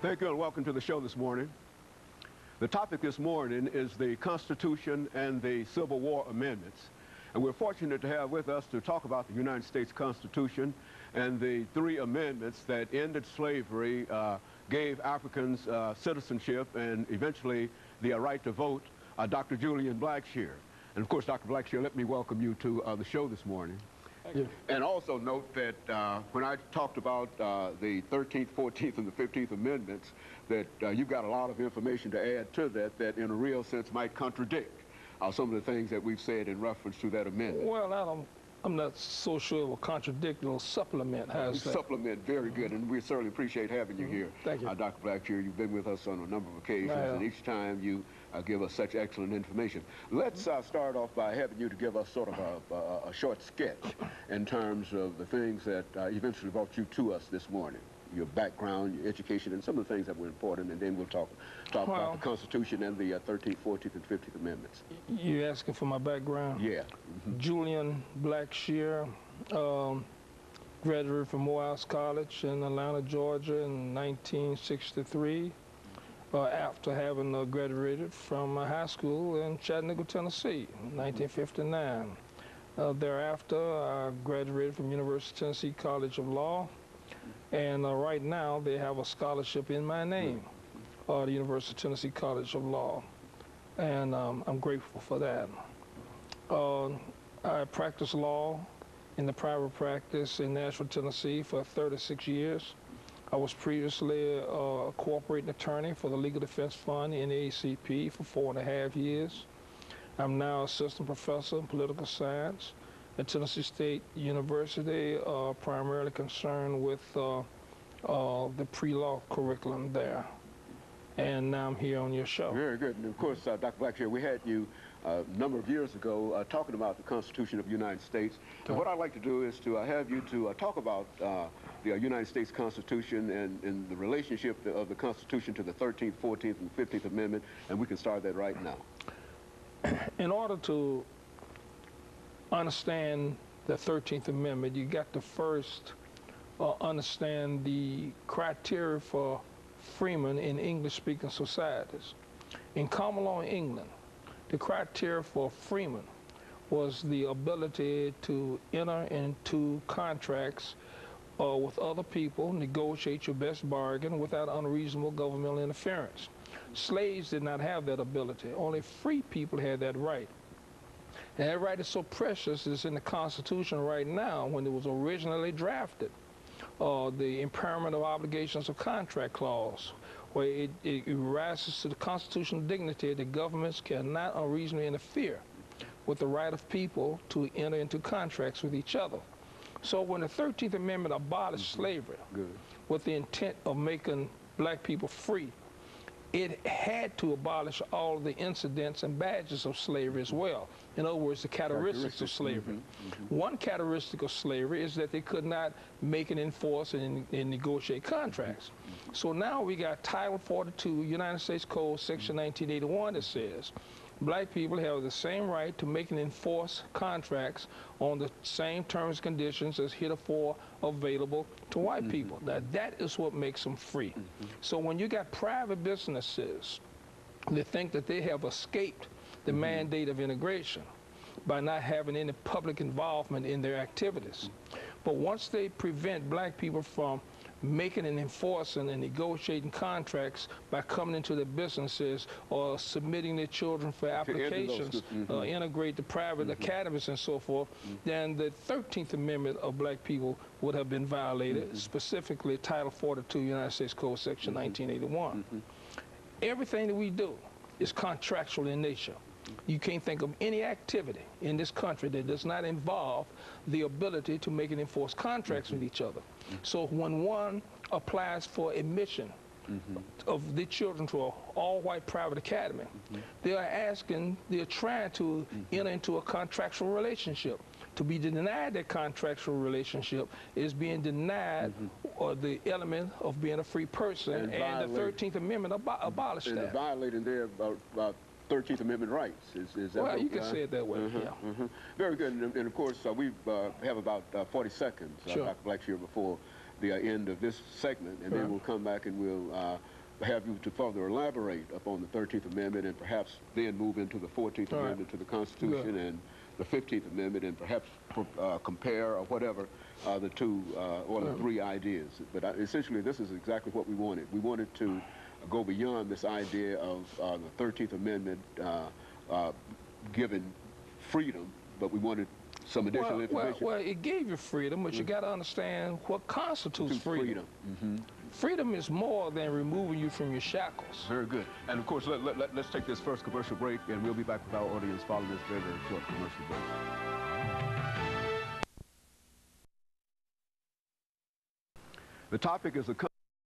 Thank you and welcome to the show this morning. The topic this morning is the Constitution and the Civil War amendments. And we're fortunate to have with us to talk about the United States Constitution and the 3 amendments that ended slavery, gave Africans citizenship, and eventually the right to vote, Dr. JBlackshear. And of course, Dr. Blackshear, let me welcome you to the show this morning. Thank you. And also note that when I talked about the 13th, 14th, and the 15th Amendments, that you've got a lot of information to add to that that in a real sense might contradict some of the things that we've said in reference to that amendment. Well, I'm not so sure it will contradict, it'll supplement. How's that? Supplement, very good, and we certainly appreciate having you here. Thank you. Dr. Blackshear, you've been with us on a number of occasions, and each time you give us such excellent information. Let's start off by having you to give us sort of a short sketch in terms of the things that eventually brought you to us this morning. Your background, your education, and some of the things that were important, and then we'll talk about the Constitution and the 13th, 14th, and 15th Amendments. You're asking for my background? Yeah. Julian Blackshear, graduated from Morehouse College in Atlanta, Georgia in 1963, after having graduated from high school in Chattanooga, Tennessee in 1959. Thereafter, I graduated from University of Tennessee College of Law. And right now, they have a scholarship in my name, the University of Tennessee College of Law. And I'm grateful for that. I practiced law in the private practice in Nashville, Tennessee for 36 years. I was previously a cooperating attorney for the Legal Defense Fund in the ACP for 4.5 years. I'm now assistant professor in political science at Tennessee State University, primarily concerned with the pre-law curriculum there. And now I'm here on your show. Very good. And of course, Dr. Blackshear, we had you a number of years ago talking about the Constitution of the United States. And what I'd like to do is to have you to talk about the United States Constitution and the relationship of the Constitution to the 13th, 14th, and 15th Amendment, and we can start that right now. In order to understand the 13th Amendment, you got to first understand the criteria for freemen in English-speaking societies. In common law in England, the criteria for freemen was the ability to enter into contracts with other people, negotiate your best bargain without unreasonable governmental interference. Slaves did not have that ability. Only free people had that right. And that right is so precious, it's in the Constitution right now when it was originally drafted. The impairment of obligations of contract clause, where it rises to the constitutional dignity that governments cannot unreasonably interfere with the right of people to enter into contracts with each other. So when the 13th Amendment abolished slavery with the intent of making black people free, it had to abolish all of the incidents and badges of slavery as well. In other words, the characteristics of slavery. One characteristic of slavery is that they could not make and enforce and negotiate contracts. So now we got Title 42, United States Code, Section 1981, that says black people have the same right to make and enforce contracts on the same terms and conditions as heretofore available to white people. Now, that is what makes them free. So when you got private businesses that think that they have escaped the mandate of integration by not having any public involvement in their activities, but once they prevent black people from making and enforcing and negotiating contracts by coming into their businesses or submitting their children for applications, integrate the private academies and so forth, then the 13th Amendment of black people would have been violated, specifically Title 42, United States Code, Section 1981. Everything that we do is contractual in nature. You can't think of any activity in this country that does not involve the ability to make and enforce contracts with each other. So when one applies for admission of the children to an all-white private academy, they're trying to enter into a contractual relationship. To be denied that contractual relationship is being denied the element of being a free person, and the 13th Amendment abolished that. And violating their 13th Amendment rights. Is that well, you can say it that way, Very good. And of course, we have about 40 seconds, Dr. Blackshear, before the end of this segment, and then we'll come back and we'll have you to further elaborate upon the 13th Amendment and perhaps then move into the 14th Amendment to the Constitution and the 15th Amendment and perhaps compare or whatever the two or the three ideas. But essentially, this is exactly what we wanted. We wanted to go beyond this idea of the 13th Amendment giving freedom, but we wanted some additional information. Well, it gave you freedom, but you got to understand what constitutes freedom. Freedom is more than removing you from your shackles. Very good. And of course, let's take this first commercial break, and we'll be back with our audience following this very, very short commercial break. The topic is the